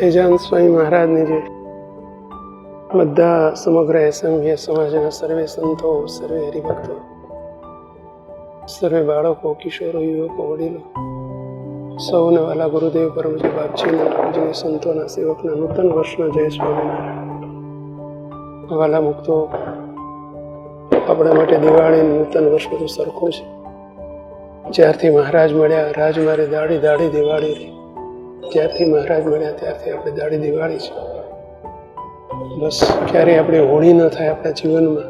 સહજાનંદ સ્વામી મહારાજની જે બધા સમગ્ર એસએમવીએ સમાજના સર્વે સંતો, સર્વે હરિભક્તો, સર્વે બાળકો, કિશોરો, યુવકો, વડીલો, સૌને વાલા ગુરુદેવ પરમજી બાપજીના પૂજનીય સંતોના સેવકના નૂતન વર્ષના જય સ્વામિનારાયણ. વાલા મુક્તો, આપણા માટે દિવાળી નૂતન વર્ષ બધું સરખું છે. જ્યારથી મહારાજ મળ્યા, રાજ મારે દાડી દાડી દિવાળી રહી. જ્યારથી મહારાજ મળ્યા ત્યારથી આપણે દાડી દિવાળી છે. બસ ક્યારેય આપણે હોળી ન થાય આપણા જીવનમાં,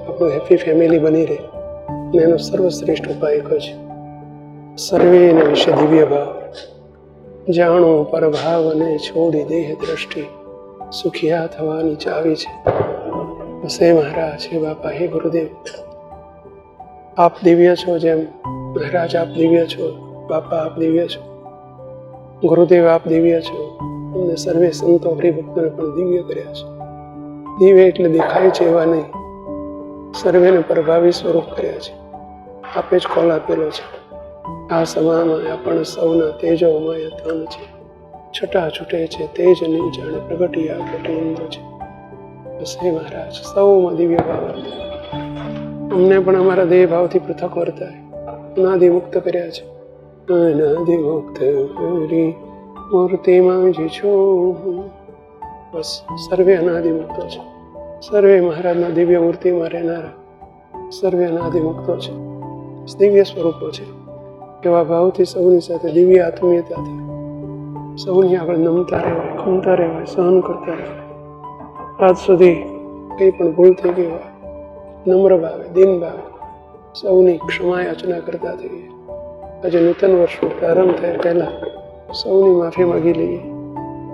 આપણું હેપી ફેમિલી બની રહે. અને એનો સર્વશ્રેષ્ઠ ઉપાય એક જ, સર્વેને વિશે દિવ્ય ભાવ, જાણો પરભાવ અને છોડી દેહ દ્રષ્ટિ, સુખિયા થવાની ચાવી છે. બસ હે મહારાજ, હે બાપા, હે ગુરુદેવ, આપ દિવ્ય છો. જેમ મહારાજ આપ દિવ્ય છો, બાપા આપ દિવ્ય છો, ગુરુદેવ આપ દિવ્ય છો. અમને સર્વે સંતો હરિભક્તોને પણ દિવ્ય કર્યા છે. દિવ્ય એટલે દેખાય છે એવા નહીં, સર્વેને પ્રભાવી સ્વરૂપ કર્યા છે. આપે જ કોલ આપેલો છે. આ સમામાં આપણ સૌના તેજોમય તન છે, છટા છૂટે છે તેજ નહીં જાણે પ્રગટિયા પ્રતિબિંબ છે. બસ હે મહારાજ, સૌમાં દિવ્ય ભાવ વર્તાય, અમને પણ અમારા દેહ ભાવથી પૃથક વર્તાય. અનાદિ મુક્ત કર્યા છે. અનાદિ મુક્ત કરી મૂર્તિમાં જ છું. બસ સર્વે અનાદિ મુક્તો છે. સર્વે મહારાજના દિવ્ય મૂર્તિમાં રહેનારા સર્વે અનાદિ મુક્તો છે. દિવ્ય સ્વરૂપો છે. એવા ભાવથી સૌની સાથે દિવ્ય આત્મીયતાથી સૌની આગળ નમતા રહેવાય, ખમતા રહેવાય, સહન કરતા રહેવાય. આજ સુધી કંઈ પણ ભૂલ થઈ ગઈ હોય, નમ્ર ભાવે, દિન ભાવે સૌની ક્ષમા યાચના કરતા થઈએ. આજે નૂતન વર્ષનો પ્રારંભ થાય પહેલા સૌની માફી માગી લઈએ.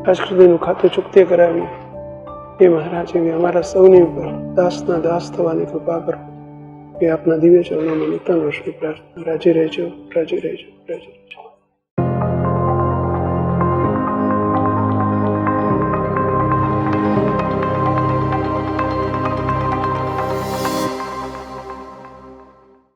આજ સુધીનું ખાતું ચૂકતે કરાવીએ. એ મહારાજ એવી અમારા સૌની ઉપર દાસના દાસ થવાની કૃપા કરો. એ આપના દિવ્ય ચરણોમાં નૂતન વર્ષની પ્રાર્થના. રાજી રહેજો, રાજી રહેજો, રાજી રહેજો.